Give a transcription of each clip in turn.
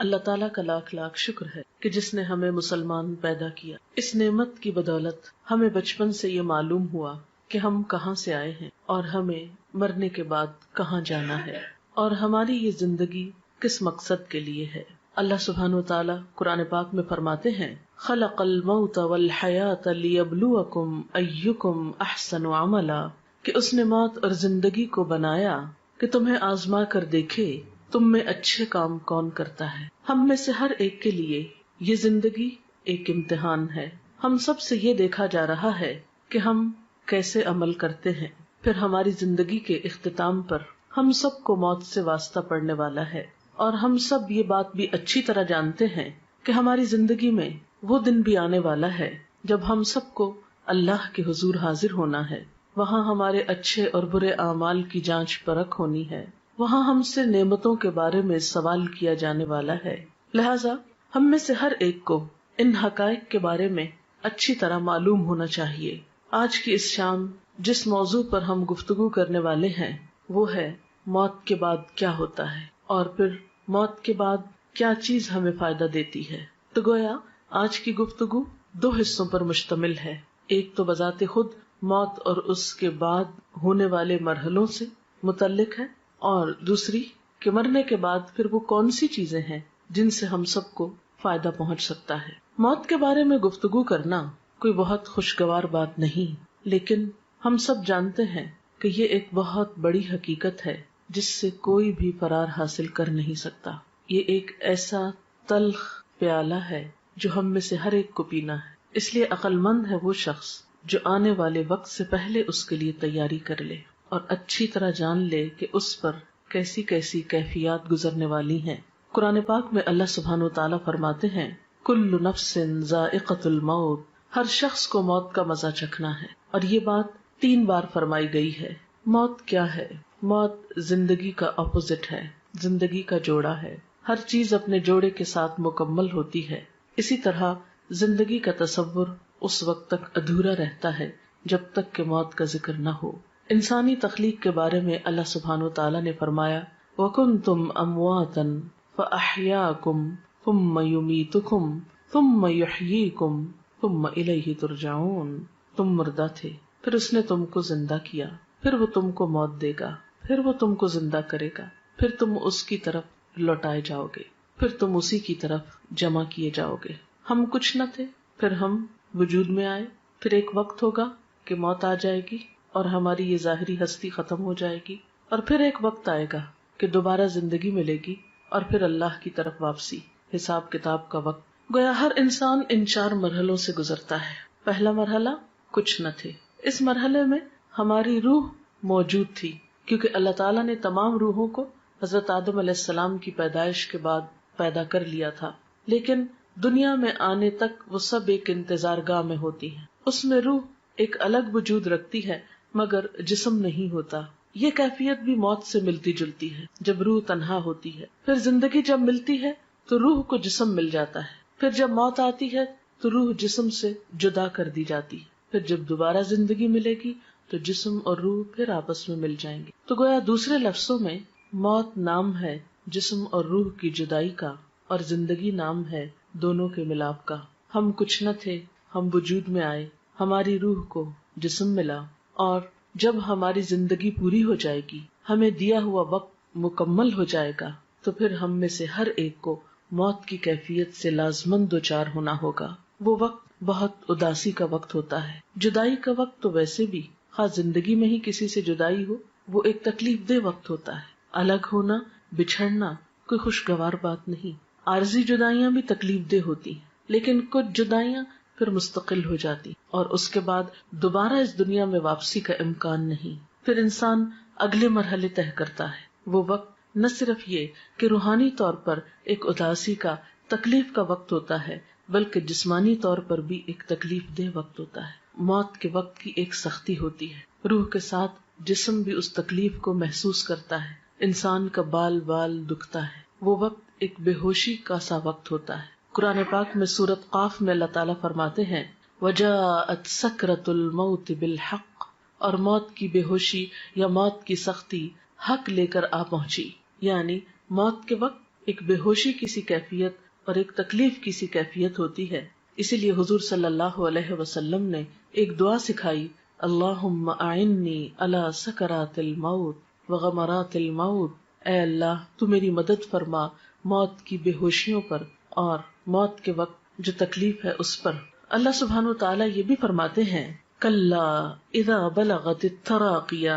اللہ تعالیٰ کا لاکھ لاکھ شکر ہے کہ جس نے ہمیں مسلمان پیدا کیا. اس نعمت کی بدولت ہمیں بچپن سے یہ معلوم ہوا کہ ہم کہاں سے آئے ہیں اور ہمیں مرنے کے بعد کہاں جانا ہے اور ہماری یہ زندگی کس مقصد کے لیے ہے. اللہ سبحانہ وتعالی قرآن پاک میں فرماتے ہیں خلق الموت والحیات لیبلوکم ایکم احسن عملا، کہ اس نے موت اور زندگی کو بنایا کہ تمہیں آزما کر دیکھے تم میں اچھے کام کون کرتا ہے. ہم میں سے ہر ایک کے لیے یہ زندگی ایک امتحان ہے. ہم سب سے یہ دیکھا جا رہا ہے کہ ہم کیسے عمل کرتے ہیں. پھر ہماری زندگی کے اختتام پر ہم سب کو موت سے واسطہ پڑنے والا ہے، اور ہم سب یہ بات بھی اچھی طرح جانتے ہیں کہ ہماری زندگی میں وہ دن بھی آنے والا ہے جب ہم سب کو اللہ کے حضور حاضر ہونا ہے. وہاں ہمارے اچھے اور برے اعمال کی جانچ پرکھ ہونی ہے. وہاں ہم سے نعمتوں کے بارے میں سوال کیا جانے والا ہے. لہٰذا ہم میں سے ہر ایک کو ان حقائق کے بارے میں اچھی طرح معلوم ہونا چاہیے. آج کی اس شام جس موضوع پر ہم گفتگو کرنے والے ہیں وہ ہے موت کے بعد کیا ہوتا ہے، اور پھر موت کے بعد کیا چیز ہمیں فائدہ دیتی ہے. تو گویا آج کی گفتگو 2 حصوں پر مشتمل ہے. ایک تو بذات خود موت اور اس کے بعد ہونے والے مرحلوں سے متعلق ہے، اور دوسری کہ مرنے کے بعد پھر وہ کون سی چیزیں ہیں جن سے ہم سب کو فائدہ پہنچ سکتا ہے. موت کے بارے میں گفتگو کرنا کوئی بہت خوشگوار بات نہیں، لیکن ہم سب جانتے ہیں کہ یہ ایک بہت بڑی حقیقت ہے جس سے کوئی بھی فرار حاصل کر نہیں سکتا. یہ ایک ایسا تلخ پیالہ ہے جو ہم میں سے ہر ایک کو پینا ہے. اس لیے عقل مند ہے وہ شخص جو آنے والے وقت سے پہلے اس کے لیے تیاری کر لے اور اچھی طرح جان لے کہ اس پر کیسی کیسی کیفیات گزرنے والی ہیں. قرآن پاک میں اللہ سبحانہ وتعالی فرماتے ہیں کل نفس ذائقۃ الموت، ہر شخص کو موت کا مزہ چکھنا ہے. اور یہ بات 3 بار فرمائی گئی ہے. موت کیا ہے؟ موت زندگی کا اپوزٹ ہے، زندگی کا جوڑا ہے. ہر چیز اپنے جوڑے کے ساتھ مکمل ہوتی ہے. اسی طرح زندگی کا تصور اس وقت تک ادھورا رہتا ہے جب تک کہ موت کا ذکر نہ ہو. انسانی تخلیق کے بارے میں اللہ سبحانہ وتعالی نے فرمایا وَكُنْتُمْ أَمْوَاتًا فَأَحْيَاكُمْ ثُمَّ يُمِيتُكُمْ ثُمَّ يُحْيِيكُمْ ثُمَّ إِلَيْهِ تُرْجَعُونَ. تم مردہ تھے، پھر اس نے تم کو زندہ کیا، پھر وہ تم کو موت دے گا، پھر وہ تم کو زندہ کرے گا، پھر تم اس کی طرف لوٹائے جاؤ گے، پھر تم اسی کی طرف جمع کیے جاؤ گے. ہم کچھ نہ تھے، پھر ہم وجود میں آئے، پھر ایک وقت ہوگا کہ موت آ جائے گی اور ہماری یہ ظاہری ہستی ختم ہو جائے گی، اور پھر ایک وقت آئے گا کہ دوبارہ زندگی ملے گی اور پھر اللہ کی طرف واپسی، حساب کتاب کا وقت. گویا ہر انسان ان 4 مرحلوں سے گزرتا ہے. پہلا مرحلہ کچھ نہ تھے. اس مرحلے میں ہماری روح موجود تھی کیونکہ اللہ تعالیٰ نے تمام روحوں کو حضرت آدم علیہ السلام کی پیدائش کے بعد پیدا کر لیا تھا، لیکن دنیا میں آنے تک وہ سب ایک انتظار گاہ میں ہوتی ہیں. اس میں روح ایک الگ وجود رکھتی ہے مگر جسم نہیں ہوتا. یہ کیفیت بھی موت سے ملتی جلتی ہے جب روح تنہا ہوتی ہے. پھر زندگی جب ملتی ہے تو روح کو جسم مل جاتا ہے. پھر جب موت آتی ہے تو روح جسم سے جدا کر دی جاتی ہے. پھر جب دوبارہ زندگی ملے گی تو جسم اور روح پھر آپس میں مل جائیں گے. تو گویا دوسرے لفظوں میں موت نام ہے جسم اور روح کی جدائی کا، اور زندگی نام ہے دونوں کے ملاپ کا. ہم کچھ نہ تھے، ہم وجود میں آئے، ہماری روح کو جسم ملا، اور جب ہماری زندگی پوری ہو جائے گی، ہمیں دیا ہوا وقت مکمل ہو جائے گا، تو پھر ہم میں سے ہر ایک کو موت کی کیفیت سے لازماً دوچار ہونا ہوگا. وہ وقت بہت اداسی کا وقت ہوتا ہے. جدائی کا وقت تو ویسے بھی خاص زندگی میں ہی کسی سے جدائی ہو وہ ایک تکلیف دہ وقت ہوتا ہے. الگ ہونا، بچھڑنا کوئی خوشگوار بات نہیں. عارضی جدائیاں بھی تکلیف دہ ہوتی ہیں، لیکن کچھ جدائیاں پھر مستقل ہو جاتی اور اس کے بعد دوبارہ اس دنیا میں واپسی کا امکان نہیں. پھر انسان اگلے مرحلے طے کرتا ہے. وہ وقت نہ صرف یہ کہ روحانی طور پر ایک اداسی کا، تکلیف کا وقت ہوتا ہے، بلکہ جسمانی طور پر بھی ایک تکلیف دہ وقت ہوتا ہے. موت کے وقت کی ایک سختی ہوتی ہے، روح کے ساتھ جسم بھی اس تکلیف کو محسوس کرتا ہے. انسان کا بال بال دکھتا ہے. وہ وقت ایک بے ہوشی کا سا وقت ہوتا ہے. قرآن پاک میں سورۃ قاف میں اللہ تعالیٰ فرماتے ہیں وَجَاءَتْ سَكْرَةُ الْمَوْتِ بِالْحَقِّ، اور موت کی بے ہوشی یا موت کی سختی حق لے کر آ پہنچی. یعنی موت کے وقت ایک بے ہوشی کی سی کیفیت اور ایک تکلیف کی سی کیفیت ہوتی ہے. اسی لیے حضور صلی اللہ علیہ وسلم نے ایک دعا سکھائی، اللہم اعنی علی سکرات الموت وغمرات الموت. اے اللہ تو میری مدد فرما موت کی بے ہوشیوں پر اور موت کے وقت جو تکلیف ہے اس پر. اللہ سبحانہ وتعالی یہ بھی فرماتے ہیں، کلا اذا بلغت التراقی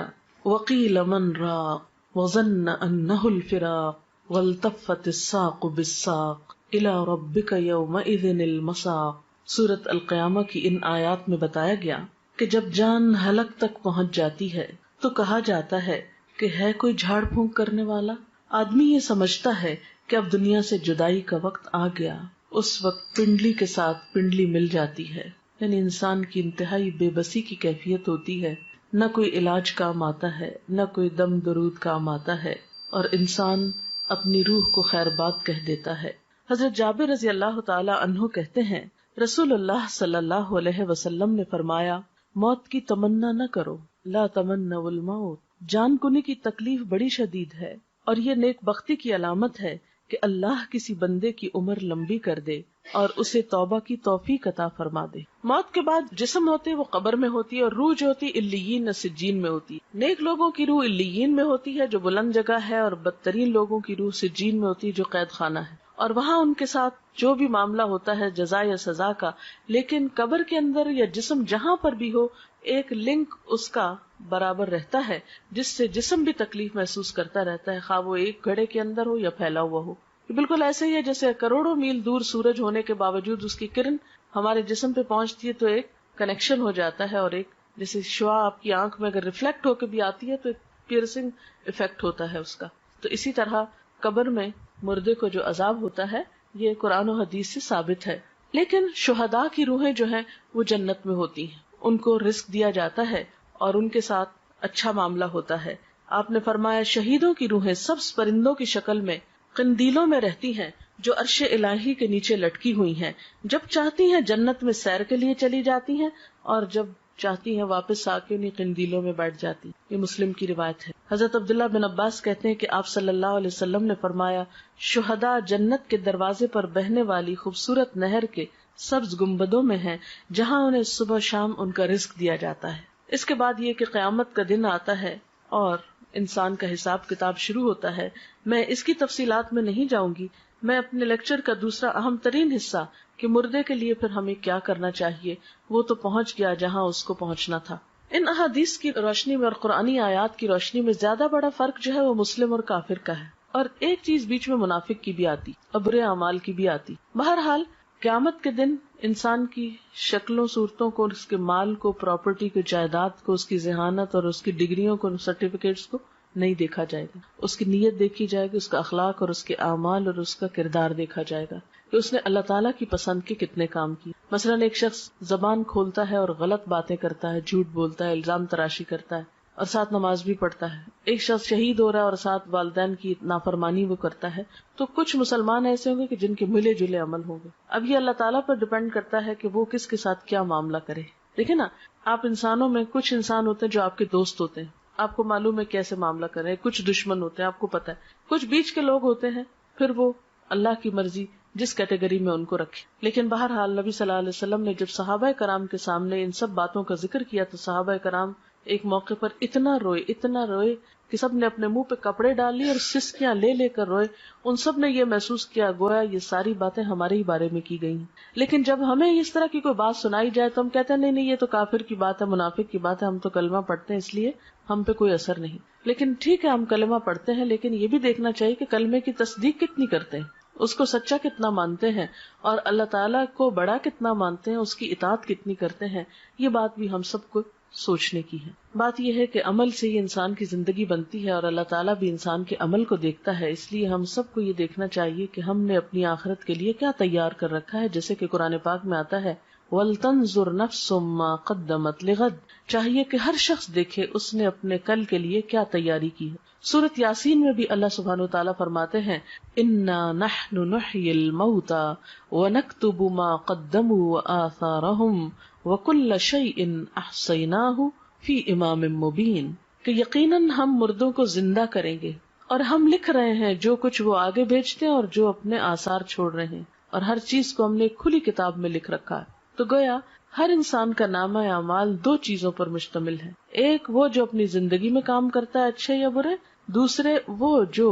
وقیل من راق وظن انہ الفراق والتفت الساق بالساق الی ربک یومئذ المساق. سورۃ القیامہ کی ان آیات میں بتایا گیا کہ جب جان حلق تک پہنچ جاتی ہے تو کہا جاتا ہے کہ ہے کوئی جھاڑ پھونک کرنے والا. آدمی یہ سمجھتا ہے کہ اب دنیا سے جدائی کا وقت آ گیا. اس وقت پنڈلی کے ساتھ پنڈلی مل جاتی ہے، یعنی انسان کی انتہائی بے بسی کی کیفیت ہوتی ہے. نہ کوئی علاج کام آتا ہے، نہ کوئی دم درود کام آتا ہے، اور انسان اپنی روح کو خیر بات کہہ دیتا ہے. حضرت جابر رضی اللہ تعالی عنہ کہتے ہیں، رسول اللہ صلی اللہ علیہ وسلم نے فرمایا، موت کی تمنا نہ کرو، لا تمنوا الموت. جان کنی کی تکلیف بڑی شدید ہے، اور یہ نیک بختی کی علامت ہے کہ اللہ کسی بندے کی عمر لمبی کر دے اور اسے توبہ کی توفیق عطا فرما دے. موت کے بعد جسم ہوتے وہ قبر میں ہوتی ہے، اور روح جو ہوتی علیین سجین میں ہوتی ہے. نیک لوگوں کی روح علیین میں ہوتی ہے جو بلند جگہ ہے، اور بدترین لوگوں کی روح سجین میں ہوتی ہے جو قید خانہ ہے، اور وہاں ان کے ساتھ جو بھی معاملہ ہوتا ہے جزا یا سزا کا. لیکن قبر کے اندر یا جسم جہاں پر بھی ہو ایک لنک اس کا برابر رہتا ہے، جس سے جسم بھی تکلیف محسوس کرتا رہتا ہے، خواہ وہ ایک گھڑے کے اندر ہو یا پھیلا ہوا ہو. بالکل ایسے ہی ہے جیسے کروڑوں میل دور سورج ہونے کے باوجود اس کی کرن ہمارے جسم پہ پہنچتی ہے تو ایک کنیکشن ہو جاتا ہے، اور ایک جیسے شعاع آپ کی آنکھ میں اگر ریفلیکٹ ہو کے بھی آتی ہے تو ایک پیئرسنگ افیکٹ ہوتا ہے اس کا. تو اسی طرح قبر میں مردے کو جو عذاب ہوتا ہے یہ قرآن و حدیث سے ثابت ہے. لیکن شہداء کی روحیں جو ہیں وہ جنت میں ہوتی ہیں، ان کو رزق دیا جاتا ہے اور ان کے ساتھ اچھا معاملہ ہوتا ہے. آپ نے فرمایا، شہیدوں کی روحیں سبز پرندوں کی شکل میں قندیلوں میں رہتی ہیں جو عرش الہی کے نیچے لٹکی ہوئی ہیں. جب چاہتی ہیں جنت میں سیر کے لیے چلی جاتی ہیں، اور جب چاہتی ہیں واپس آ کے انہیں قندیلوں میں بیٹھ جاتی. یہ مسلم کی روایت ہے. حضرت عبداللہ بن عباس کہتے ہیں کہ آپ صلی اللہ علیہ وسلم نے فرمایا، شہداء جنت کے دروازے پر بہنے والی خوبصورت نہر کے سبز گنبدوں میں ہیں جہاں انہیں صبح شام ان کا رزق دیا جاتا ہے. اس کے بعد یہ کہ قیامت کا دن آتا ہے اور انسان کا حساب کتاب شروع ہوتا ہے. میں اس کی تفصیلات میں نہیں جاؤں گی. میں اپنے لیکچر کا دوسرا اہم ترین حصہ کہ مردے کے لیے پھر ہمیں کیا کرنا چاہیے وہ تو پہنچ گیا جہاں اس کو پہنچنا تھا. ان احادیث کی روشنی میں اور قرآنی آیات کی روشنی میں زیادہ بڑا فرق جو ہے وہ مسلم اور کافر کا ہے، اور ایک چیز بیچ میں منافق کی بھی آتی اور برے اعمال کی بھی آتی. بہرحال قیامت کے دن انسان کی شکلوں صورتوں کو، اس کے مال کو، پراپرٹی کو، جائیداد کو، اس کی ذہانت اور اس کی ڈگریوں کو، سرٹیفکیٹس کو نہیں دیکھا جائے گا. اس کی نیت دیکھی جائے گی، اس کا اخلاق اور اس کے اعمال اور اس کا کردار دیکھا جائے گا کہ اس نے اللہ تعالیٰ کی پسند کے کتنے کام کیے. مثلاً ایک شخص زبان کھولتا ہے اور غلط باتیں کرتا ہے، جھوٹ بولتا ہے، الزام تراشی کرتا ہے اور ساتھ نماز بھی پڑھتا ہے. ایک شخص شہید ہو رہا ہے اور ساتھ والدین کی نافرمانی وہ کرتا ہے. تو کچھ مسلمان ایسے ہوں گے کہ جن کے ملے جلے عمل ہوں گے. اب یہ اللہ تعالیٰ پر ڈیپینڈ کرتا ہے کہ وہ کس کے ساتھ کیا معاملہ کرے. دیکھیں نا، آپ انسانوں میں کچھ انسان ہوتے ہیں جو آپ کے دوست ہوتے ہیں، آپ کو معلوم ہے کیسے معاملہ کریں. کچھ دشمن ہوتے ہیں، آپ کو پتا ہے. کچھ بیچ کے لوگ ہوتے ہیں، پھر وہ اللہ کی مرضی جس کیٹیگری میں ان کو رکھے. لیکن بہرحال نبی صلی اللہ علیہ وسلم نے جب صحابہ کرام کے سامنے ان سب باتوں کا ذکر کیا تو صحابہ کرام ایک موقع پر اتنا روئے کہ سب نے اپنے منہ پہ کپڑے ڈال لیے اور سسکیاں لے لے کر روئے. ان سب نے یہ محسوس کیا گویا یہ ساری باتیں ہمارے ہی بارے میں کی گئی ہیں. لیکن جب ہمیں اس طرح کی کوئی بات سنائی جائے تو ہم کہتے ہیں نہیں یہ تو کافر کی بات ہے، منافق کی بات ہے، ہم تو کلمہ پڑھتے ہیں اس لیے ہم پہ کوئی اثر نہیں. لیکن ٹھیک ہے ہم کلمہ پڑھتے ہیں، لیکن یہ بھی دیکھنا چاہیے کہ کلمے کی تصدیق کتنی کرتے ہیں، اس کو سچا کتنا مانتے ہیں، اور اللہ تعالیٰ کو بڑا کتنا مانتے ہیں، اس کی اطاعت کتنی کرتے ہیں. یہ بات بھی ہم سب کو سوچنے کی ہے. بات یہ ہے کہ عمل سے ہی انسان کی زندگی بنتی ہے اور اللہ تعالیٰ بھی انسان کے عمل کو دیکھتا ہے. اس لیے ہم سب کو یہ دیکھنا چاہیے کہ ہم نے اپنی آخرت کے لیے کیا تیار کر رکھا ہے. جیسے کہ قرآن پاک میں آتا ہے وَلْتَنْظُرْ نَفْسٌ مَّا قَدَّمَتْ لِغَدٍ، چاہیے کہ ہر شخص دیکھے اس نے اپنے کل کے لیے کیا تیاری کی ہے. سورۃ یاسین میں بھی اللہ سبحانہ و تعالیٰ فرماتے ہیں اِنَّا نَحْنُ نُحْيِي الْمَوْتَىٰ وَنَكْتُبُ مَا قَدَّمُوا وَآثَارَهُمْ وَكُلَّ شَيْءٍ أَحْصَيْنَاهُ فِي إِمَامٍ مُبِينٍ، کہ یقیناً ہم مردوں کو زندہ کریں گے اور ہم لکھ رہے ہیں جو کچھ وہ آگے بھیجتے ہیں اور جو اپنے آثار چھوڑ رہے ہیں، اور ہر چیز کو ہم نے ایک کھلی کتاب میں لکھ رکھا ہے. تو گویا ہر انسان کا نامہ اعمال دو چیزوں پر مشتمل ہے، ایک وہ جو اپنی زندگی میں کام کرتا ہے اچھے یا برے، دوسرے وہ جو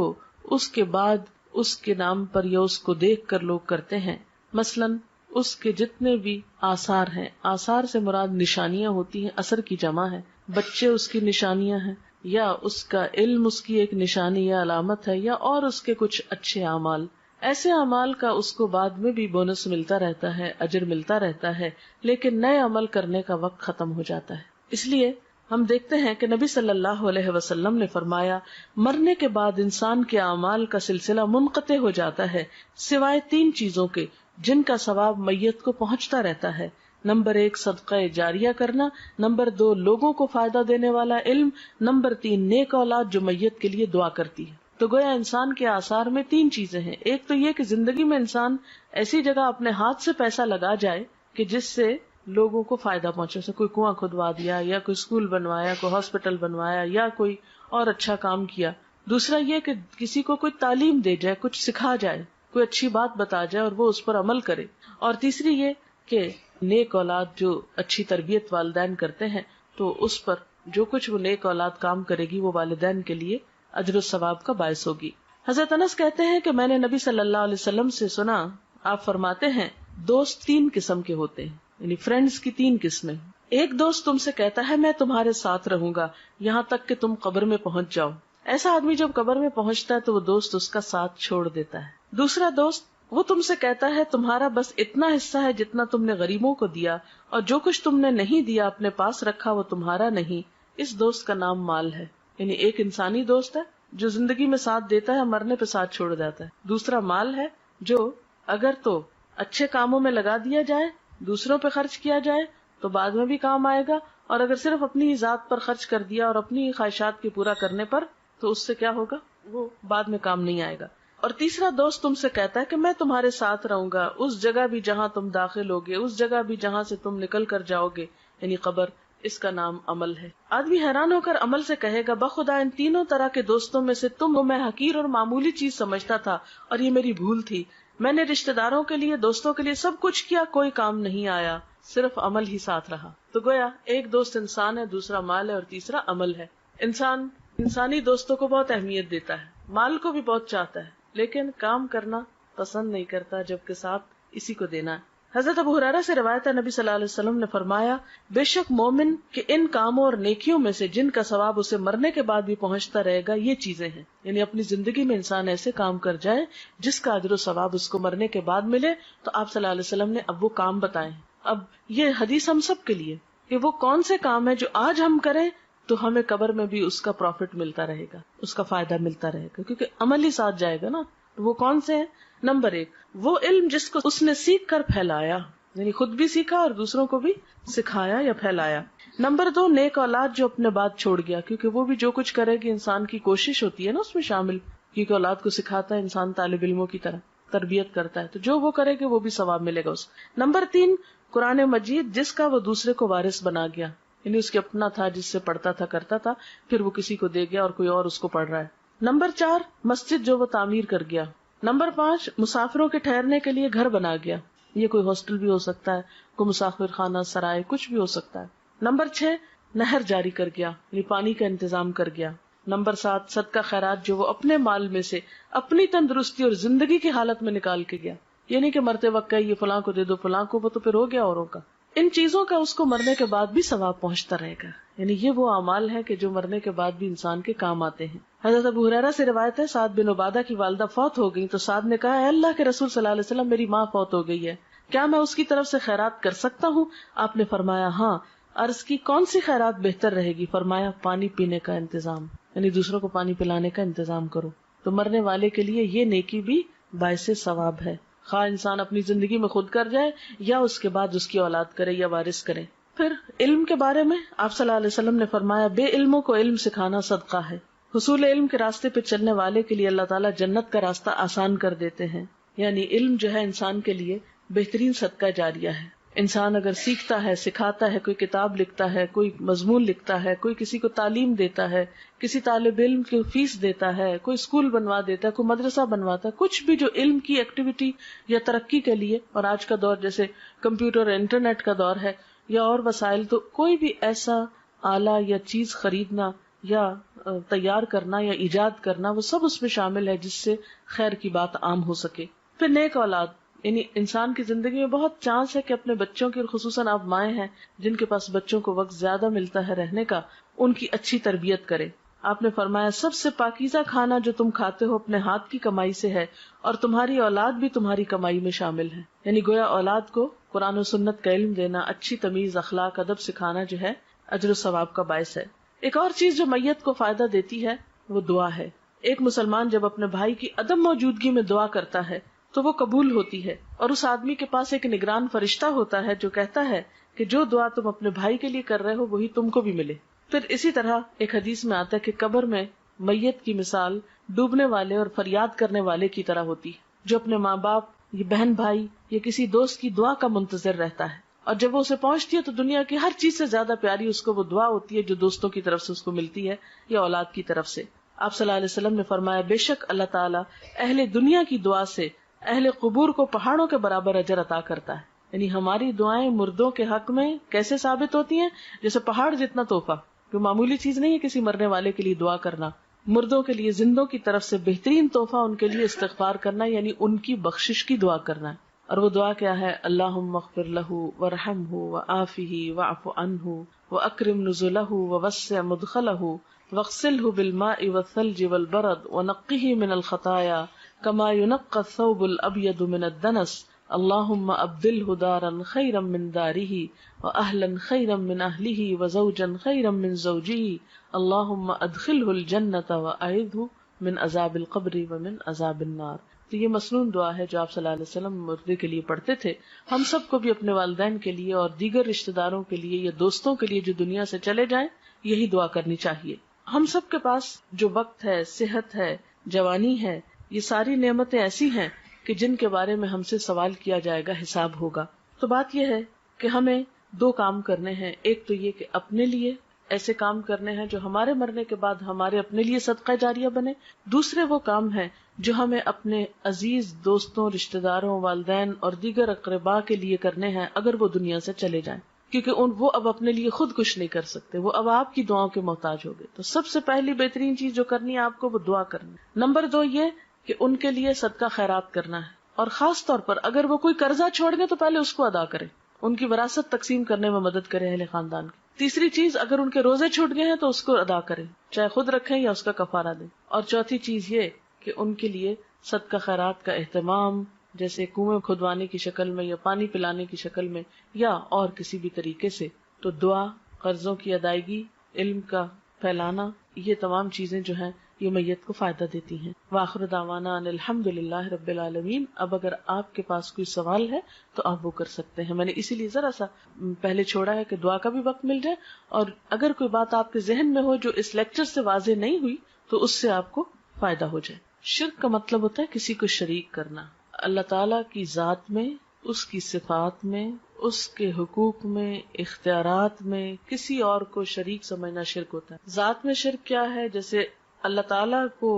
اس کے بعد اس کے نام پر یا اس کو دیکھ کر لوگ کرتے ہیں. مثلاً اس کے جتنے بھی آثار ہیں، آثار سے مراد نشانیاں ہوتی ہیں، اثر کی جمع ہے. بچے اس کی نشانیاں ہیں، یا اس کا علم اس کی ایک نشانی یا علامت ہے، یا اور اس کے کچھ اچھے اعمال. ایسے اعمال کا اس کو بعد میں بھی بونس ملتا رہتا ہے، اجر ملتا رہتا ہے، لیکن نئے عمل کرنے کا وقت ختم ہو جاتا ہے. اس لیے ہم دیکھتے ہیں کہ نبی صلی اللہ علیہ وسلم نے فرمایا مرنے کے بعد انسان کے اعمال کا سلسلہ منقطع ہو جاتا ہے سوائے تین چیزوں کے جن کا ثواب میت کو پہنچتا رہتا ہے. نمبر 1 صدقہ جاریہ کرنا، نمبر 2 لوگوں کو فائدہ دینے والا علم، نمبر 3 نیک اولاد جو میت کے لیے دعا کرتی ہے. تو گویا انسان کے آثار میں تین چیزیں ہیں. ایک تو یہ کہ زندگی میں انسان ایسی جگہ اپنے ہاتھ سے پیسہ لگا جائے کہ جس سے لوگوں کو فائدہ پہنچے، سے کوئی کنواں کھدوا دیا، یا کوئی اسکول بنوایا، کوئی ہاسپٹل بنوایا، یا کوئی اور اچھا کام کیا. دوسرا یہ کہ کسی کو کوئی تعلیم دے جائے، کچھ سکھا جائے، کوئی اچھی بات بتا جائے اور وہ اس پر عمل کرے. اور تیسری یہ کہ نیک اولاد جو اچھی تربیت والدین کرتے ہیں تو اس پر جو کچھ وہ نیک اولاد کام کرے گی وہ والدین کے لیے اجر و ثواب کا باعث ہوگی. حضرت انس کہتے ہیں کہ میں نے نبی صلی اللہ علیہ وسلم سے سنا، آپ فرماتے ہیں دوست تین قسم کے ہوتے ہیں، یعنی فرینڈز کی تین قسمیں. ایک دوست تم سے کہتا ہے میں تمہارے ساتھ رہوں گا یہاں تک کہ تم قبر میں پہنچ جاؤ. ایسا آدمی جب قبر میں پہنچتا ہے تو وہ دوست اس کا ساتھ چھوڑ دیتا ہے. دوسرا دوست وہ تم سے کہتا ہے تمہارا بس اتنا حصہ ہے جتنا تم نے غریبوں کو دیا، اور جو کچھ تم نے نہیں دیا اپنے پاس رکھا وہ تمہارا نہیں. اس دوست کا نام مال ہے. یعنی ایک انسانی دوست ہے جو زندگی میں ساتھ دیتا ہے، مرنے پہ ساتھ چھوڑ جاتا ہے. دوسرا مال ہے جو اگر تو اچھے کاموں میں لگا دیا جائے، دوسروں پہ خرچ کیا جائے تو بعد میں بھی کام آئے گا، اور اگر صرف اپنی ذات پر خرچ کر دیا اور اپنی خواہشات کے پورا کرنے پر تو اس سے کیا ہوگا، وہ بعد میں کام نہیں آئے گا. اور تیسرا دوست تم سے کہتا ہے کہ میں تمہارے ساتھ رہوں گا اس جگہ بھی جہاں تم داخل ہوگے، اس جگہ بھی جہاں سے تم نکل کر جاؤ گے، یعنی قبر. اس کا نام عمل ہے. آدمی حیران ہو کر عمل سے کہے گا بخدا ان تینوں طرح کے دوستوں میں سے تم میں حقیر اور معمولی چیز سمجھتا تھا اور یہ میری بھول تھی. میں نے رشتہ داروں کے لیے، دوستوں کے لیے سب کچھ کیا، کوئی کام نہیں آیا، صرف عمل ہی ساتھ رہا. تو گویا ایک دوست انسان ہے، دوسرا مال ہے اور تیسرا عمل ہے. انسان انسانی دوستوں کو بہت اہمیت دیتا ہے، مال کو بھی بہت چاہتا ہے، لیکن کام کرنا پسند نہیں کرتا جبکہ ساتھ اسی کو دینا ہے. حضرت ابو ہریرہ سے روایت ہے نبی صلی اللہ علیہ وسلم نے فرمایا بے شک مومن کے ان کاموں اور نیکیوں میں سے جن کا ثواب اسے مرنے کے بعد بھی پہنچتا رہے گا یہ چیزیں ہیں. یعنی اپنی زندگی میں انسان ایسے کام کر جائے جس کا اجر و ثواب اس کو مرنے کے بعد ملے. تو آپ صلی اللہ علیہ وسلم نے اب وہ کام بتائے. اب یہ حدیث ہم سب کے لیے کہ وہ کون سے کام ہیں جو آج ہم کریں تو ہمیں قبر میں بھی اس کا پروفٹ ملتا رہے گا، اس کا فائدہ ملتا رہے گا، کیونکہ عمل ہی ساتھ جائے گا نا. وہ کون سے ہیں؟ نمبر 1 وہ علم جس کو اس نے سیکھ کر پھیلایا، یعنی خود بھی سیکھا اور دوسروں کو بھی سکھایا یا پھیلایا. نمبر 2 نیک اولاد جو اپنے بعد چھوڑ گیا، کیونکہ وہ بھی جو کچھ کرے گی انسان کی کوشش ہوتی ہے نا اس میں شامل، کیونکہ اولاد کو سکھاتا ہے انسان طالب علموں کی طرح تربیت کرتا ہے، تو جو وہ کرے گی وہ بھی ثواب ملے گا اس. نمبر 3 قرآن مجید جس کا وہ دوسرے کو وارث بنا گیا، یعنی اس کے اپنا تھا جس سے پڑھتا تھا کرتا تھا، پھر وہ کسی کو دے گیا اور کوئی اور اس کو پڑھ رہا ہے. نمبر 4 مسجد جو وہ تعمیر کر گیا. نمبر 5 مسافروں کے ٹھہرنے کے لیے گھر بنا گیا، یہ کوئی ہاسٹل بھی ہو سکتا ہے، کوئی مسافر خانہ، سرائے، کچھ بھی ہو سکتا ہے. نمبر 6 نہر جاری کر گیا، یعنی پانی کا انتظام کر گیا. نمبر 7 صدقہ خیرات جو وہ اپنے مال میں سے اپنی تندرستی اور زندگی کی حالت میں نکال کے گیا، یعنی کہ مرتے وقت یہ فلاں کو دے دو فلاں کو، وہ تو پھر ہو گیا اوروں کا. ان چیزوں کا اس کو مرنے کے بعد بھی ثواب پہنچتا رہے گا. یعنی یہ وہ اعمال ہے کہ جو مرنے کے بعد بھی انسان کے کام آتے ہیں. حضرت ابو ہریرہ سے روایت ہے سعد بن عبادہ کی والدہ فوت ہو گئی تو سعد نے کہا اے اللہ کے رسول صلی اللہ علیہ وسلم میری ماں فوت ہو گئی ہے، کیا میں اس کی طرف سے خیرات کر سکتا ہوں؟ آپ نے فرمایا ہاں. عرض کی کون سی خیرات بہتر رہے گی؟ فرمایا پانی پینے کا انتظام، یعنی دوسروں کو پانی پلانے کا انتظام کرو. تو مرنے والے کے لیے یہ نیکی بھی باعث ثواب ہے، خواہ انسان اپنی زندگی میں خود کر جائے یا اس کے بعد اس کی اولاد کرے یا وارث کرے. پھر علم کے بارے میں آپ صلی اللہ علیہ وسلم نے فرمایا بے علموں کو علم سکھانا صدقہ ہے. حصول علم کے راستے پہ چلنے والے کے لیے اللہ تعالیٰ جنت کا راستہ آسان کر دیتے ہیں. یعنی علم جو ہے انسان کے لیے بہترین صدقہ جاریہ ہے. انسان اگر سیکھتا ہے، سکھاتا ہے، کوئی کتاب لکھتا ہے، کوئی مضمون لکھتا ہے، کوئی کسی کو تعلیم دیتا ہے، کسی طالب علم کی فیس دیتا ہے، کوئی اسکول بنوا دیتا ہے، کوئی مدرسہ بنواتا ہے، کچھ بھی جو علم کی ایکٹیویٹی یا ترقی کے لیے، اور آج کا دور جیسے کمپیوٹر انٹرنیٹ کا دور ہے یا اور وسائل، تو کوئی بھی ایسا آلہ یا چیز خریدنا یا تیار کرنا یا ایجاد کرنا، وہ سب اس میں شامل ہے جس سے خیر کی بات عام ہو سکے. پھر نیک اولاد، یعنی انسان کی زندگی میں بہت چانس ہے کہ اپنے بچوں کی، اور خصوصاً آپ مائیں ہیں جن کے پاس بچوں کو وقت زیادہ ملتا ہے رہنے کا، ان کی اچھی تربیت کرے. آپ نے فرمایا سب سے پاکیزہ کھانا جو تم کھاتے ہو اپنے ہاتھ کی کمائی سے ہے، اور تمہاری اولاد بھی تمہاری کمائی میں شامل ہے. یعنی گویا اولاد کو قرآن و سنت کا علم دینا، اچھی تمیز، اخلاق، ادب سکھانا جو ہے اجر و ثواب کا باعث ہے. ایک اور چیز جو میت کو فائدہ دیتی ہے وہ دعا ہے. ایک مسلمان جب اپنے بھائی کی عدم موجودگی میں دعا کرتا ہے تو وہ قبول ہوتی ہے، اور اس آدمی کے پاس ایک نگران فرشتہ ہوتا ہے جو کہتا ہے کہ جو دعا تم اپنے بھائی کے لیے کر رہے ہو وہی تم کو بھی ملے. پھر اسی طرح ایک حدیث میں آتا ہے کہ قبر میں میت کی مثال ڈوبنے والے اور فریاد کرنے والے کی طرح ہوتی ہے، جو اپنے ماں باپ یا بہن بھائی یا کسی دوست کی دعا کا منتظر رہتا ہے، اور جب وہ اسے پہنچتی ہے تو دنیا کی ہر چیز سے زیادہ پیاری اس کو وہ دعا ہوتی ہے جو دوستوں کی طرف سے اس کو ملتی ہے یا اولاد کی طرف سے. آپ صلی اللہ علیہ وسلم نے فرمایا بے شک اللہ تعالیٰ اہل دنیا کی دعا سے اہل قبور کو پہاڑوں کے برابر اجر عطا کرتا ہے. یعنی ہماری دعائیں مردوں کے حق میں کیسے ثابت ہوتی ہیں؟ جیسے پہاڑ جتنا تحفہ، جو معمولی چیز نہیں ہے کسی مرنے والے کے لیے دعا کرنا. مردوں کے لیے زندوں کی طرف سے بہترین تحفہ ان کے لیے استغفار کرنا، یعنی ان کی بخشش کی دعا کرنا. اور وہ دعا کیا ہے؟ اللہم اغفر لہ وارحمہ وعافہ واعف عنہ واکرم نزلہ ووسع مدخلہ واغسلہ بالماء والثلج والبرد ونقہ من الخطایا کما ينقى الثوب الابيض من الدنس اللہم ابدلہ دارا خیرا من دارہ واہلا خیرا من اہلہ وزوجا خیرا من زوجہ اللہم ادخلہ الجنۃ واعذہ من عذاب القبر ومن عذاب النار. تو یہ مسنون دعا ہے جو آپ صلی اللہ علیہ وسلم مردے کے لیے پڑھتے تھے. ہم سب کو بھی اپنے والدین کے لیے اور دیگر رشتہ داروں کے لیے یا دوستوں کے لیے جو دنیا سے چلے جائیں یہی دعا کرنی چاہیے. ہم سب کے پاس جو وقت ہے، صحت ہے، جوانی ہے، یہ ساری نعمتیں ایسی ہیں کہ جن کے بارے میں ہم سے سوال کیا جائے گا، حساب ہوگا. تو بات یہ ہے کہ ہمیں دو کام کرنے ہیں. ایک تو یہ کہ اپنے لیے ایسے کام کرنے ہیں جو ہمارے مرنے کے بعد ہمارے اپنے لیے صدقہ جاریہ بنے. دوسرے وہ کام ہیں جو ہمیں اپنے عزیز دوستوں، رشتہ داروں، والدین اور دیگر اقرباء کے لیے کرنے ہیں اگر وہ دنیا سے چلے جائیں، کیونکہ وہ اب اپنے لیے خود کچھ نہیں کر سکتے، وہ اب آپ کی دعاؤں کے محتاج ہو گئے. تو سب سے پہلی بہترین چیز جو کرنی ہے آپ کو وہ دعا کرنی. نمبر 2 یہ کہ ان کے لیے صدقہ خیرات کرنا ہے، اور خاص طور پر اگر وہ کوئی قرضہ چھوڑ گئے تو پہلے اس کو ادا کریں، ان کی وراثت تقسیم کرنے میں مدد کریں اہل خاندان کی. تیسری چیز، اگر ان کے روزے چھوٹ گئے ہیں تو اس کو ادا کریں، چاہے خود رکھیں یا اس کا کفارہ دیں. اور چوتھی چیز یہ کہ ان کے لیے صدقہ خیرات کا اہتمام، جیسے کنویں کھدوانے کی شکل میں یا پانی پلانے کی شکل میں یا اور کسی بھی طریقے سے. تو دعا، قرضوں کی ادائیگی، علم کا پھیلانا، یہ تمام چیزیں جو ہیں یہ میت کو فائدہ دیتی ہیں. وآخر دعوانا ان الحمد للہ رب العالمین. اب اگر آپ کے پاس کوئی سوال ہے تو آپ وہ کر سکتے ہیں. میں نے اسی لیے ذرا سا پہلے چھوڑا ہے کہ دعا کا بھی وقت مل جائے، اور اگر کوئی بات آپ کے ذہن میں ہو جو اس لیکچر سے واضح نہیں ہوئی تو اس سے آپ کو فائدہ ہو جائے. شرک کا مطلب ہوتا ہے کسی کو شریک کرنا. اللہ تعالیٰ کی ذات میں، اس کی صفات میں، اس کے حقوق میں، اختیارات میں کسی اور کو شریک سمجھنا شرک ہوتا ہے. ذات میں شرک کیا ہے؟ جیسے اللہ تعالیٰ کو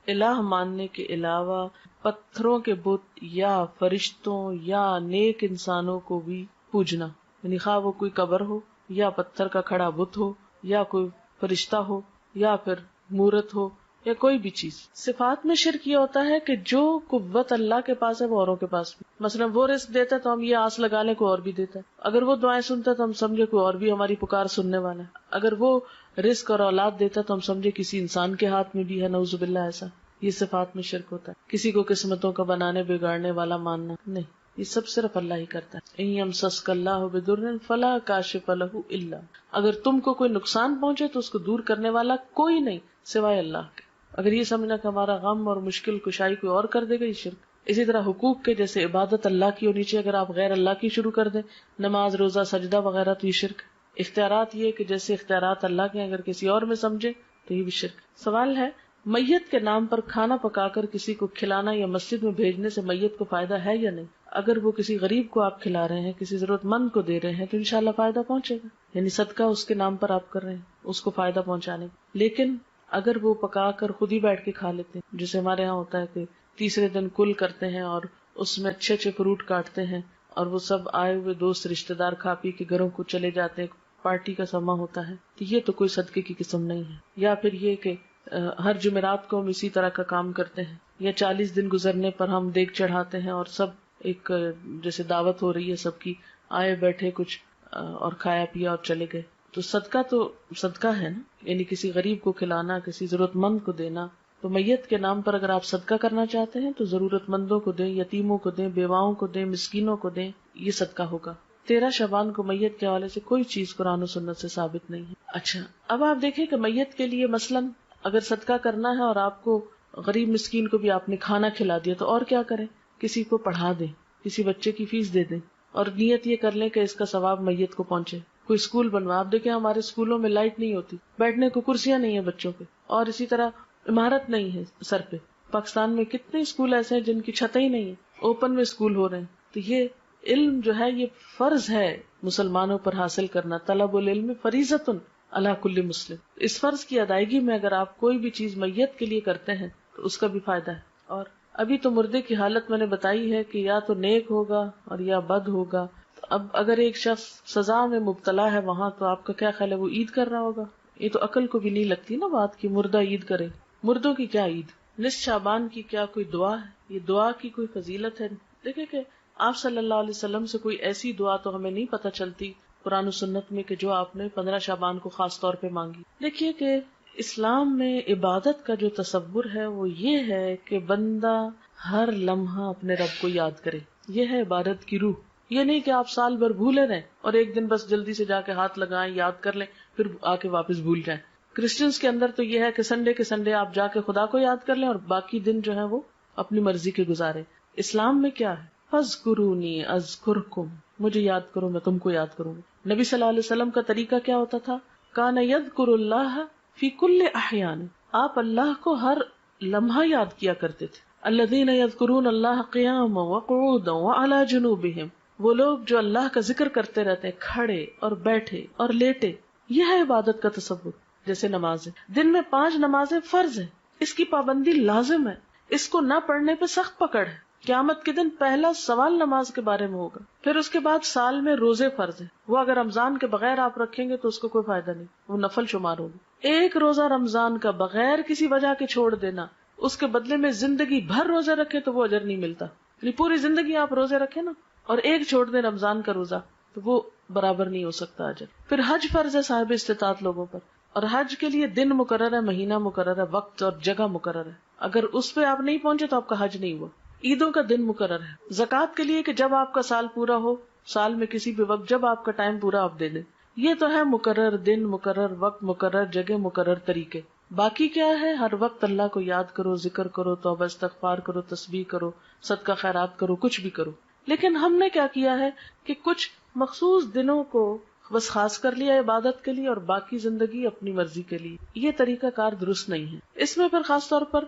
الہ ماننے کے علاوہ پتھروں کے بت یا فرشتوں یا نیک انسانوں کو بھی پوجنا، یعنی خواہ وہ کوئی قبر ہو یا پتھر کا کھڑا بت ہو یا کوئی فرشتہ ہو یا پھر مورت ہو یا کوئی بھی چیز. صفات میں شرک یہ ہوتا ہے کہ جو قوت اللہ کے پاس ہے وہ اوروں کے پاس بھی. مثلا وہ رزق دیتا ہے تو ہم یہ آس لگا لیں کوئی اور بھی دیتا ہے. اگر وہ دعائیں سنتا ہے تو ہم سمجھے کوئی اور بھی ہماری پکار سننے والا ہے. اگر وہ رزق اور اولاد دیتا ہے تو ہم سمجھے کسی انسان کے ہاتھ میں بھی ہے، نعوذ باللہ. ایسا یہ صفات میں شرک ہوتا ہے. کسی کو قسمتوں کا بنانے بگاڑنے والا ماننا نہیں، یہ سب صرف اللہ ہی کرتا ہے. ان یمسسک اللہ بضر فلا کاشف لہ الا، اگر تم کو کوئی نقصان پہنچے تو اس کو دور کرنے والا کوئی نہیں سوائے اللہ کے. اگر یہ سمجھنا کہ ہمارا غم اور مشکل کشائی کوئی اور کر دے گا، یہ شرک. اسی طرح حقوق کے، جیسے عبادت اللہ کی ہونی چاہیے، اگر آپ غیر اللہ کی شروع کر دیں، نماز، روزہ، سجدہ وغیرہ، تو یہ شرک. اختیارات یہ کہ جیسے اختیارات اللہ کے اگر کسی اور میں سمجھے تو یہ بھی شرک. سوال ہے میت کے نام پر کھانا پکا کر کسی کو کھلانا یا مسجد میں بھیجنے سے میت کو فائدہ ہے یا نہیں؟ اگر وہ کسی غریب کو آپ کھلا رہے ہیں، کسی ضرورت مند کو دے رہے ہیں، تو انشاءاللہ فائدہ پہنچے گا، یعنی صدقہ اس کے نام پر آپ کر رہے ہیں، اس کو فائدہ پہنچانے کا۔ لیکن اگر وہ پکا کر خود ہی بیٹھ کے کھا لیتے ہیں، جیسے ہمارے ہاں ہوتا ہے کہ تیسرے دن کل کرتے ہیں اور اس میں اچھے اچھے فروٹ کاٹتے ہیں اور وہ سب آئے ہوئے دوست رشتہ دار کھا پی کے گھروں کو چلے جاتے ہیں، پارٹی کا سما ہوتا ہے، تو یہ تو کوئی صدقے کی قسم نہیں ہے۔ یا پھر یہ کہ ہر جمعرات کو ہم اسی طرح کا کام کرتے ہیں، یا 40 دن گزرنے پر ہم دیگ چڑھاتے ہیں اور سب ایک جیسے دعوت ہو رہی ہے سب کی، آئے بیٹھے کچھ اور کھایا پیا اور چلے گئے، تو صدقہ ہے نا، یعنی کسی غریب کو کھلانا، کسی ضرورت مند کو دینا۔ تو میت کے نام پر اگر آپ صدقہ کرنا چاہتے ہیں تو ضرورت مندوں کو دیں، یتیموں کو دیں، بیواؤں کو دیں، مسکینوں کو دیں، یہ صدقہ ہوگا۔ 13 شعبان کو میت کے حوالے سے کوئی چیز قرآن و سنت سے ثابت نہیں ہے۔ اچھا، اب آپ دیکھیں کہ میت کے لیے مثلاً اگر صدقہ کرنا ہے اور آپ کو غریب مسکین کو بھی آپ نے کھانا کھلا دیا، تو اور کیا کریں؟ کسی کو پڑھا دیں، کسی بچے کی فیس دے دیں، اور نیت یہ کر لیں کہ اس کا ثواب میت کو پہنچے۔ کوئی اسکول بنوا، آپ دیکھیں ہمارے اسکولوں میں لائٹ نہیں ہوتی، بیٹھنے کو کرسیاں نہیں ہیں بچوں پہ، اور اسی طرح عمارت نہیں ہے سر پہ۔ پاکستان میں کتنے اسکول ایسے ہیں جن کی چھتیں ہی نہیں ہیں، اوپن میں اسکول ہو رہے ہیں۔ تو یہ علم جو ہے یہ فرض ہے مسلمانوں پر حاصل کرنا، طلب العلم فریضۃ علی کل مسلم۔ اس فرض کی ادائیگی میں اگر آپ کوئی بھی چیز میت کے لیے کرتے ہیں تو اس کا بھی فائدہ ہے۔ اور ابھی تو مردے کی حالت میں نے بتائی ہے کہ یا تو نیک ہوگا اور یا بد ہوگا۔ تو اب اگر ایک شخص سزا میں مبتلا ہے وہاں، تو آپ کا کیا خیال ہے، وہ عید کر رہا ہوگا؟ یہ تو عقل کو بھی نہیں لگتی نا بات کہ مردہ عید کرے۔ مردوں کی کیا عید؟ نصف شعبان کی کیا کوئی دعا ہے؟ یہ دعا کی کوئی فضیلت ہے؟ دیکھیں کہ آپ صلی اللہ علیہ وسلم سے کوئی ایسی دعا تو ہمیں نہیں پتہ چلتی قرآن و سنت میں کہ جو آپ نے 15 شعبان کو خاص طور پہ مانگی۔ دیکھیے کہ اسلام میں عبادت کا جو تصور ہے وہ یہ ہے کہ بندہ ہر لمحہ اپنے رب کو یاد کرے، یہ ہے عبادت کی روح۔ یہ نہیں کہ آپ سال بھر بھولے رہیں اور ایک دن بس جلدی سے جا کے ہاتھ لگائیں، یاد کر لیں، پھر آ کے واپس بھول جائیں۔ کرسچنس کے اندر تو یہ ہے کہ سنڈے کے سنڈے آپ جا کے خدا کو یاد کر لیں اور باقی دن جو ہے وہ اپنی مرضی کے گزارے۔ اسلام میں کیا ہے؟ فاذکرونی اذکرکم، مجھے یاد کرو میں تم کو یاد کروں گا۔ نبی صلی اللہ علیہ وسلم کا طریقہ کیا ہوتا تھا؟ کان یذکر اللہ فی کل احیان، آپ اللہ کو ہر لمحہ یاد کیا کرتے تھے۔ الذین یذکرون اللہ قیاما وقعودا وعلی جنوبہم، وہ لوگ جو اللہ کا ذکر کرتے رہتے ہیں کھڑے اور بیٹھے اور لیٹے۔ یہ ہے عبادت کا تصور۔ جیسے نمازیں، دن میں 5 نمازیں فرض ہیں، اس کی پابندی لازم ہے، اس کو نہ پڑھنے پہ سخت پکڑ ہے۔ قیامت کے دن پہلا سوال نماز کے بارے میں ہوگا۔ پھر اس کے بعد سال میں روزے فرض ہیں، وہ اگر رمضان کے بغیر آپ رکھیں گے تو اس کو کوئی فائدہ نہیں، وہ نفل شمار ہوگی۔ ایک روزہ رمضان کا بغیر کسی وجہ کے چھوڑ دینا، اس کے بدلے میں زندگی بھر روزے رکھے تو وہ اجر نہیں ملتا۔ یعنی پوری زندگی آپ روزے رکھیں نا اور ایک چھوڑ دیں رمضان کا روزہ تو وہ برابر نہیں ہو سکتا اجر۔ پھر حج فرض ہے صاحب استطاعت لوگوں پر، اور حج کے لیے دن مقرر ہے، مہینہ مقرر ہے، وقت اور جگہ مقرر ہے۔ اگر اس پہ آپ نہیں پہنچے تو آپ کا حج نہیں ہوا۔ عیدوں کا دن مقرر ہے، زکوٰۃ کے لیے کہ جب آپ کا سال پورا ہو، سال میں کسی بھی وقت جب آپ کا ٹائم پورا آپ دے دیں، یہ تو ہے مقرر دن، مقرر وقت، مقرر جگہ، مقرر طریقے۔ باقی کیا ہے؟ ہر وقت اللہ کو یاد کرو، ذکر کرو، توبہ استغفار کرو، تسبیح کرو، صدقہ خیرات کرو، کچھ بھی کرو۔ لیکن ہم نے کیا کیا ہے کہ کچھ مخصوص دنوں کو بس خاص کر لیا عبادت کے لیے اور باقی زندگی اپنی مرضی کے لیے۔ یہ طریقہ کار درست نہیں ہے۔ اس میں پھر خاص طور پر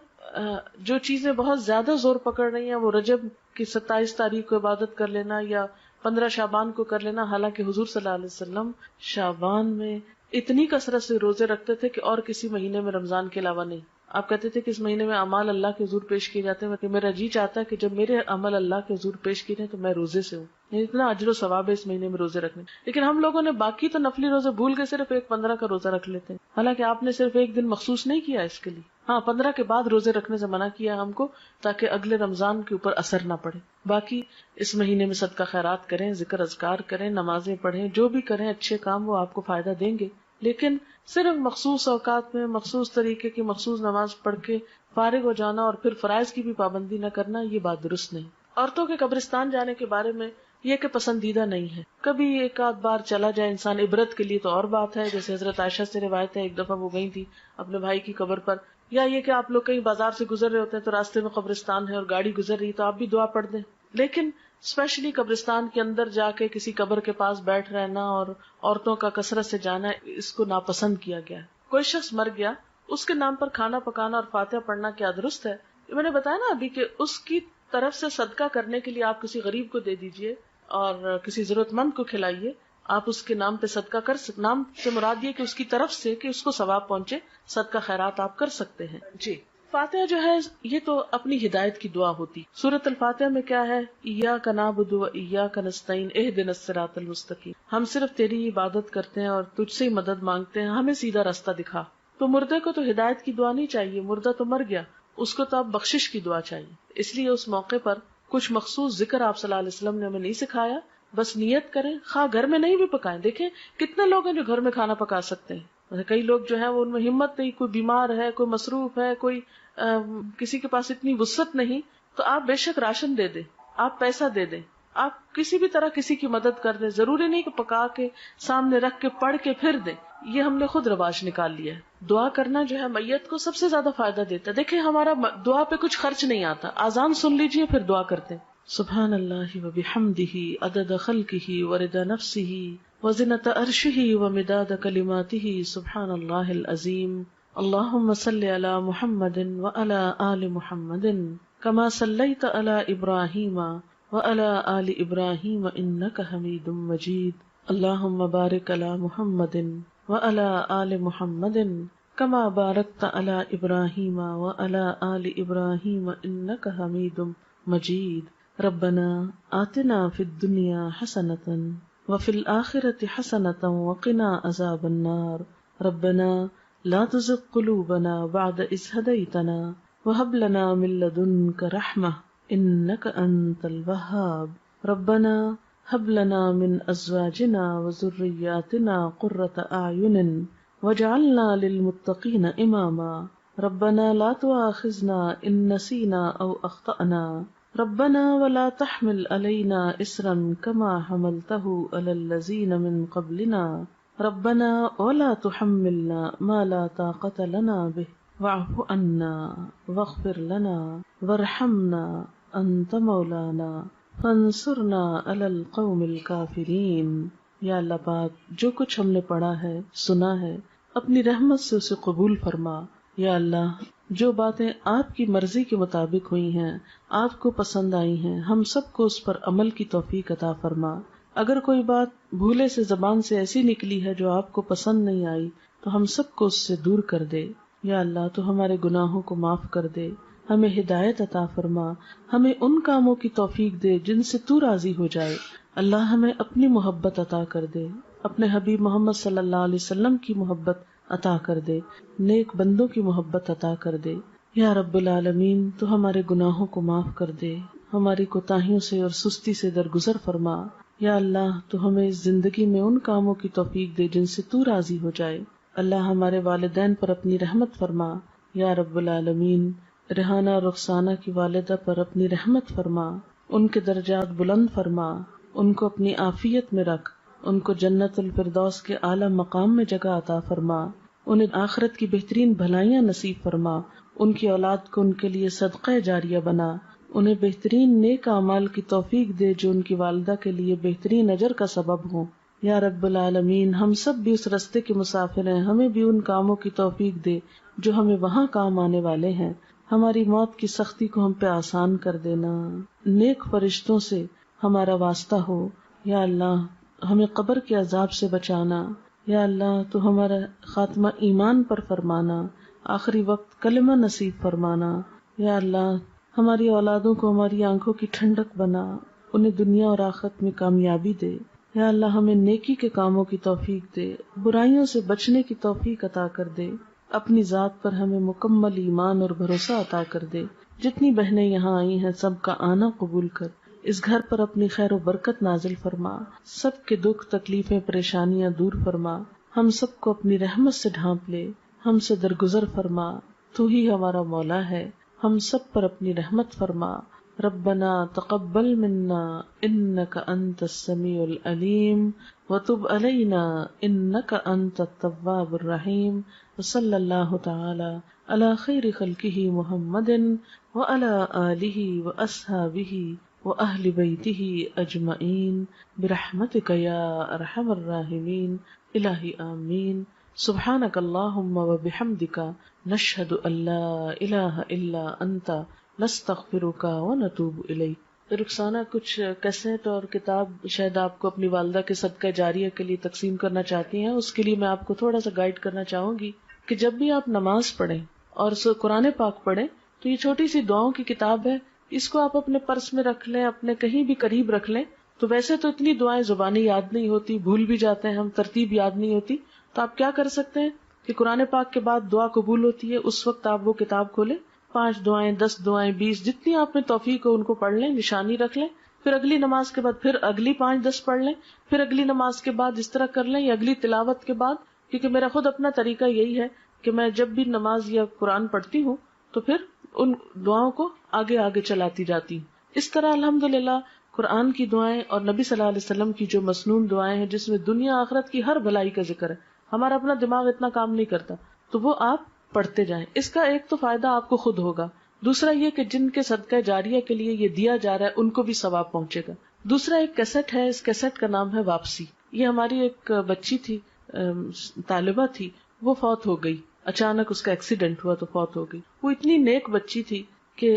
جو چیزیں بہت زیادہ زور پکڑ رہی ہیں وہ رجب کی 27 تاریخ کو عبادت کر لینا یا 15 شعبان کو کر لینا، حالانکہ حضور صلی اللہ علیہ وسلم شعبان میں اتنی کثرت سے روزے رکھتے تھے کہ اور کسی مہینے میں رمضان کے علاوہ نہیں۔ آپ کہتے تھے کہ اس مہینے میں اعمال اللہ کے حضور پیش کیے جاتے ہیں کہ میرا جی چاہتا ہے کہ جب میرے عمل اللہ کے حضور پیش کیے جائیں تو میں روزے سے ہوں، یعنی اتنا اجر و ثواب ہے اس مہینے میں روزے رکھنے۔ لیکن ہم لوگوں نے باقی تو نفلی روزے بھول کے صرف ایک 15 کا روزہ رکھ لیتے ہیں، حالانکہ آپ نے صرف ایک دن مخصوص نہیں کیا اس کے لیے۔ ہاں 15 کے بعد روزے رکھنے سے منع کیا ہم کو تاکہ اگلے رمضان کے اوپر اثر نہ پڑے۔ باقی اس مہینے میں صدقہ خیرات کریں، ذکر اذکار کریں، نمازیں پڑھیں، جو بھی کریں اچھے کام وہ آپ کو فائدہ دیں گے۔ لیکن صرف مخصوص اوقات میں مخصوص طریقے کی مخصوص نماز پڑھ کے فارغ ہو جانا اور پھر فرائض کی بھی پابندی نہ کرنا، یہ بات درست نہیں۔ عورتوں کے قبرستان جانے کے بارے میں یہ کہ پسندیدہ نہیں ہے، کبھی ایک آدھ بار چلا جائے انسان عبرت کے لیے تو اور بات ہے، جیسے حضرت عائشہ سے روایت ہے ایک دفعہ وہ گئی تھی اپنے بھائی کی قبر پر، یا یہ کہ آپ لوگ کہیں بازار سے گزر رہے ہوتے ہیں تو راستے میں قبرستان ہے اور گاڑی گزر رہی تو آپ بھی دعا پڑھ دیں۔ لیکن اسپیشلی قبرستان کے اندر جا کے کسی قبر کے پاس بیٹھ رہنا اور عورتوں کا کثرت سے جانا، اس کو ناپسند کیا گیا ہے۔ کوئی شخص مر گیا، اس کے نام پر کھانا پکانا اور فاتحہ پڑھنا کیا درست ہے؟ میں نے بتایا نا ابھی کہ اس کی طرف سے صدقہ کرنے کے لیے آپ کسی غریب کو دے دیجئے اور کسی ضرورت مند کو کھلائیے. آپ اس کے نام پہ صدقہ کر سکتے. نام سے مراد یہ کہ اس کی طرف سے کہ اس کو ثواب پہنچے، صدقہ خیرات آپ کر سکتے ہیں. جی فاتحہ جو ہے یہ تو اپنی ہدایت کی دعا ہوتی. سورۃ الفاتحہ میں کیا ہے؟ ایاک نعبد و ایاک نستعین اہدنا الصراط المستقیم. ہم صرف تیری عبادت کرتے ہیں اور تجھ سے ہی مدد مانگتے ہیں، ہمیں سیدھا راستہ دکھا. تو مردے کو تو ہدایت کی دعا نہیں چاہیے، مردہ تو مر گیا، اس کو تو اب بخشش کی دعا چاہیے. اس لیے اس موقع پر کچھ مخصوص ذکر آپ صلی اللہ علیہ وسلم نے ہمیں نہیں سکھایا. بس نیت کریں، خواہ گھر میں نہیں بھی پکائیں. دیکھیں کتنے لوگ ہیں جو گھر میں کھانا پکا سکتے ہیں. کئی لوگ جو ہیں وہ ان میں ہمت نہیں، کوئی بیمار ہے، کوئی مصروف ہے، کوئی کسی کے پاس اتنی وسعت نہیں. تو آپ بے شک راشن دے دیں، آپ پیسہ دے دیں، آپ کسی بھی طرح کسی کی مدد کر دیں. ضروری نہیں کہ پکا کے سامنے رکھ کے پڑھ کے پھر دیں. یہ ہم نے خود رواج نکال لیا ہے. دعا کرنا جو ہے میت کو سب سے زیادہ فائدہ دیتا ہے. دیکھیں ہمارا دعا پہ کچھ خرچ نہیں آتا. اذان سن لیجئے پھر دعا کرتے ہیں. سبحان اللہ وبحمدہ عدد خلقہ ورضا نفسہ وزنۃ عرشہ ومداد کلماتہ سبحان اللہ العظیم. اللہم صلی علی محمد وعلی آل محمد کما صلیت علی ابراہیم وعلی آل ابراہیم انک حمید مجید. اللہم بارک علی محمد وعلی آل محمد کما بارکت علی ابراہیم وعلی آل ابراہیم انک حمید مجید. ربنا آتنا فی الدنیا حسنۃ وفی الآخرۃ حسنۃ وقنا عذاب النار. ربنا لا تزغ قلوبنا بعد إذ هديتنا وهب لنا من لدنك رحمة إنك أنت الوهاب. ربنا هب لنا من أزواجنا وذرياتنا قرة أعين واجعلنا للمتقين إماما. ربنا لا تؤاخذنا إن نسينا أو أخطأنا. ربنا ولا تحمل علينا إصرا كما حملته على الذين من قبلنا. ربنا ولا تحملنا ما لا طاقة لنا به واعف عنا واغفر لنا وارحمنا أنت مولانا فانصرنا على القوم الكافرين. یا اللہ پاک جو کچھ ہم نے پڑھا ہے سنا ہے اپنی رحمت سے اسے قبول فرما. یا اللہ جو باتیں آپ کی مرضی کے مطابق ہوئی ہیں، آپ کو پسند آئی ہیں، ہم سب کو اس پر عمل کی توفیق عطا فرما. اگر کوئی بات بھولے سے زبان سے ایسی نکلی ہے جو آپ کو پسند نہیں آئی تو ہم سب کو اس سے دور کر دے. یا اللہ تو ہمارے گناہوں کو معاف کر دے، ہمیں ہدایت عطا فرما، ہمیں ان کاموں کی توفیق دے جن سے تو راضی ہو جائے. اللہ ہمیں اپنی محبت عطا کر دے، اپنے حبیب محمد صلی اللہ علیہ وسلم کی محبت عطا کر دے، نیک بندوں کی محبت عطا کر دے. یا رب العالمین تو ہمارے گناہوں کو معاف کر دے، ہماری کوتاہیوں سے اور سستی سے درگزر فرما. یا اللہ تو ہمیں اس زندگی میں ان کاموں کی توفیق دے جن سے تو راضی ہو جائے. اللہ ہمارے والدین پر اپنی رحمت فرما. یا رب العالمین ریحانہ اور رخسانہ کی والدہ پر اپنی رحمت فرما، ان کے درجات بلند فرما، ان کو اپنی عافیت میں رکھ، ان کو جنت الفردوس کے اعلی مقام میں جگہ عطا فرما، انہیں آخرت کی بہترین بھلائیاں نصیب فرما، ان کی اولاد کو ان کے لیے صدقہ جاریہ بنا، انہیں بہترین نیک اعمال کی توفیق دے جو ان کی والدہ کے لیے بہترین اجر کا سبب ہوں. یا رب العالمین ہم سب بھی اس رستے کے مسافر ہیں، ہمیں بھی ان کاموں کی توفیق دے جو ہمیں وہاں کام آنے والے ہیں. ہماری موت کی سختی کو ہم پہ آسان کر دینا، نیک فرشتوں سے ہمارا واسطہ ہو. یا اللہ ہمیں قبر کے عذاب سے بچانا. یا اللہ تو ہمارا خاتمہ ایمان پر فرمانا، آخری وقت کلمہ نصیب فرمانا. یا اللہ ہماری اولادوں کو ہماری آنکھوں کی ٹھنڈک بنا، انہیں دنیا اور آخرت میں کامیابی دے. یا اللہ ہمیں نیکی کے کاموں کی توفیق دے، برائیوں سے بچنے کی توفیق عطا کر دے. اپنی ذات پر ہمیں مکمل ایمان اور بھروسہ عطا کر دے. جتنی بہنیں یہاں آئی ہیں سب کا آنا قبول کر، اس گھر پر اپنی خیر و برکت نازل فرما، سب کے دکھ تکلیفیں پریشانیاں دور فرما، ہم سب کو اپنی رحمت سے ڈھانپ لے، ہم سے درگزر فرما. تو ہی ہمارا مولا ہے، ہم سب پر اپنی رحمت فرما. ربنا تقبل منا انک انت السمیع العلیم وتب علینا انک انت التواب الرحیم. وصلی اللہ تعالی علی خیر خلقہ محمد وعلی آلہ واصحابہ واہل بیتہ اجمعین برحمتک یا ارحم الراحمین. الہی آمین. سبحانک اللہم و بحمدک نشہد ان لا الہ الا انت نستغفرک و نتوب الیک۔ رخسانہ کچھ کیسٹ اور کتاب شاید آپ کو اپنی والدہ کے صدقہ جاریہ کے لیے تقسیم کرنا چاہتی ہیں، اس کے لیے میں آپ کو تھوڑا سا گائیڈ کرنا چاہوں گی کہ جب بھی آپ نماز پڑھیں اور قرآن پاک پڑھیں تو یہ چھوٹی سی دعاؤں کی کتاب ہے، اس کو آپ اپنے پرس میں رکھ لیں، اپنے کہیں بھی قریب رکھ لیں۔ تو ویسے تو اتنی دعائیں زبانی یاد نہیں ہوتی، بھول بھی جاتے ہیں ہم، ترتیب یاد نہیں ہوتی، تو آپ کیا کر سکتے ہیں کہ قرآن پاک کے بعد دعا قبول ہوتی ہے، اس وقت آپ وہ کتاب کھولیں، 5 دعائیں، 10 دعائیں، 20 جتنی آپ میں توفیق ہو ان کو پڑھ لیں، نشانی رکھ لیں، پھر اگلی نماز کے بعد پھر اگلی 5-10 پڑھ لیں، پھر اگلی نماز کے بعد اس طرح کر لیں، یا اگلی تلاوت کے بعد، کیونکہ میرا خود اپنا طریقہ یہی ہے کہ میں جب بھی نماز یا قرآن پڑھتی ہوں تو پھر ان دعاؤں کو آگے آگے چلاتی جاتی ہوں۔ اس طرح الحمدللہ قرآن کی دعائیں اور نبی صلی اللہ علیہ وسلم کی جو مسنون دعائیں ہیں جس میں دنیا آخرت کی ہر بھلائی کا ذکر ہے، ہمارا اپنا دماغ اتنا کام نہیں کرتا، تو وہ آپ پڑھتے جائیں۔ اس کا ایک تو فائدہ آپ کو خود ہوگا، دوسرا یہ کہ جن کے صدقہ جاریہ کے لیے یہ دیا جا رہا ہے ان کو بھی ثواب پہنچے گا۔ دوسرا ایک کیسٹ ہے، اس کیسٹ کا نام ہے واپسی۔ یہ ہماری ایک بچی تھی، طالبہ تھی، وہ فوت ہو گئی، اچانک اس کا ایکسیڈنٹ ہوا تو فوت ہو گئی۔ وہ اتنی نیک بچی تھی کہ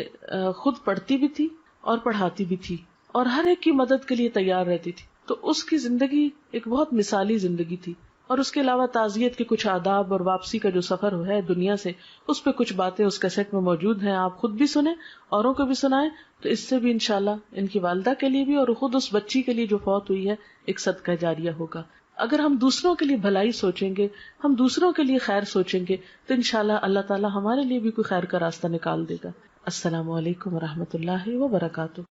خود پڑھتی بھی تھی اور پڑھاتی بھی تھی اور ہر ایک کی مدد کے لیے تیار رہتی تھی، تو اس کی زندگی ایک بہت مثالی زندگی تھی۔ اور اس کے علاوہ تعزیت کے کچھ آداب اور واپسی کا جو سفر ہے دنیا سے، اس پہ کچھ باتیں اس کیسٹ میں موجود ہیں، آپ خود بھی سنیں، اوروں کو بھی سنائیں، تو اس سے بھی انشاءاللہ ان کی والدہ کے لیے بھی اور خود اس بچی کے لیے جو فوت ہوئی ہے ایک صدقہ جاریہ ہوگا۔ اگر ہم دوسروں کے لیے بھلائی سوچیں گے، ہم دوسروں کے لیے خیر سوچیں گے، تو انشاءاللہ اللہ تعالی ہمارے لیے بھی کوئی خیر کا راستہ نکال دے گا۔ السلام علیکم ورحمۃ اللہ وبرکاتہ۔